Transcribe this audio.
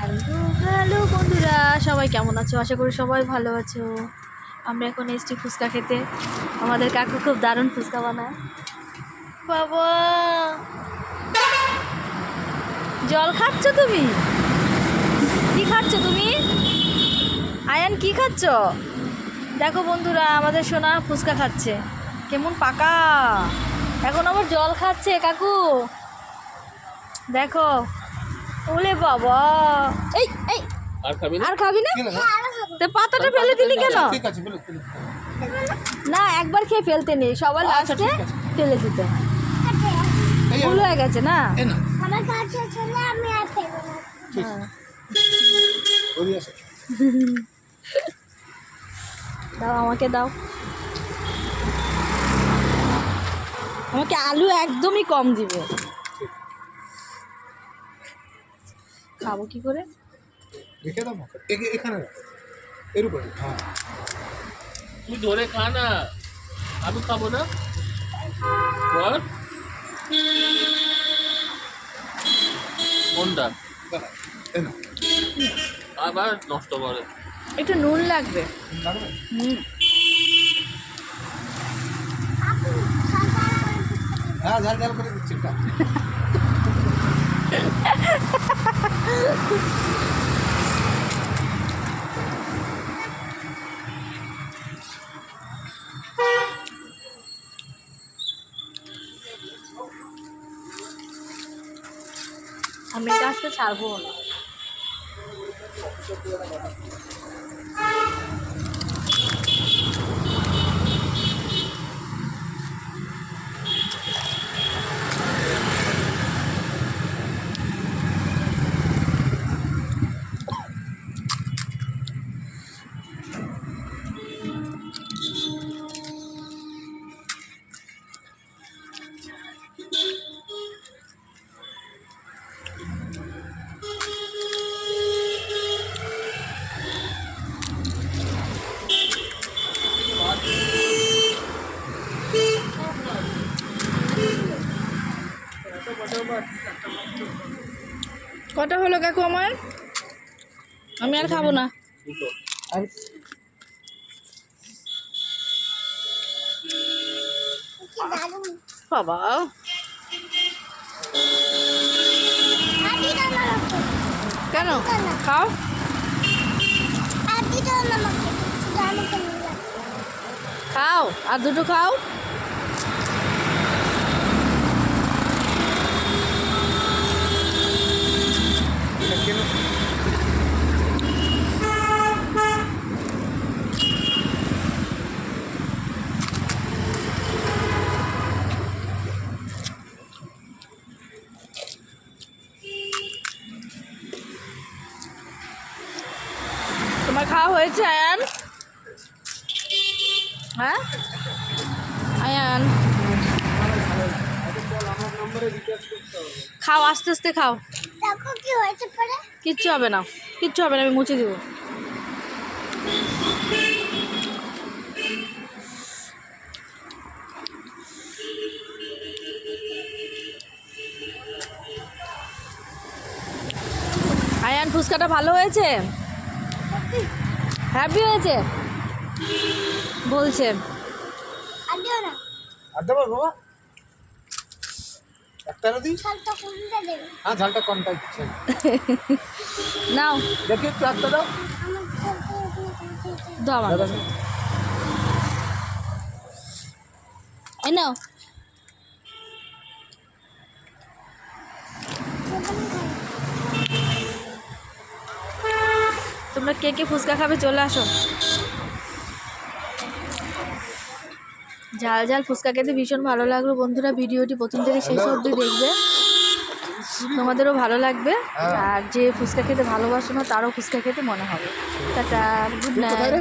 Hello hello বন্ধুরা, সবাই কেমন আছো? আশা করি সবাই ভালো আছো। আমরা এখন এসছি ফুচকা খেতে। আমাদের কাকু খুব দারুণ ফুচকা বানায়। বাবা, জল খাচ্ছ তুমি? কি খাচ্ছ তুমি? আয়ান কি খাচ্ছ? দেখো বন্ধুরা, আমাদের সোনা ফুচকা খাচ্ছে। কেমন পাকা! এখন আবার জল খাচ্ছে কাকু। দেখো, ওলে বাবা, এই এই আর খাবি না? তো পাতাটা ফেলে দিলি কেন? না, একবার খেয়ে ফেলতে নেই, সবার লাস্টে ফেলে দিতে হয়। ভুল হয়ে গেছে না? দাও, আমাকে দাও। আমাকে আলু একদমই কম দিবে। খাবো কি করে? রেখে দাও, এখানে এর উপরে। হ্যাঁ, তুই ধরে খা না, আমি খাবো না। বল কোনটা আবার নষ্ট করে? একটু নুন লাগবে। হ্যাঁ, ঝাল ঝাল করে দিচ্ছি। আমি এটা আজকে ছাড়বো না। কটা হলো কাকু আমার? আমি আর খাবো না। বাবা, কেন? খাও। খাও, আর দুটো খাও। তোমার খাওয়া হয়েছে আয়ান? হ্যাঁ আয়ান, খাও, আস্তে আস্তে খাও। কিচ্ছু হবে না, কিচ্ছু হবে না, আমি মুছে দিব। আয়ান, ফুচকাটা ভালো হয়েছে? হ্যাপি হয়েছে বলছে। বাবা, একটা দিই। হ্যাঁ, ঝালটা কমটাই দিচ্ছে। নাও, দেখি একটু একটা দাও। দাও আমার কাছে। এই নাও। তোমরা কে কে ফুচকা খাবে চলে আসো। ঝাল ঝাল ফুচকা খেতে ভীষণ ভালো লাগলো বন্ধুরা। ভিডিওটি প্রথম থেকে শেষ অবধি দেখবে, তোমাদেরও ভালো লাগবে। আর যে ফুচকা খেতে ভালোবাসো না, তারও ফুচকা খেতে মনে হবে। Tata, good night.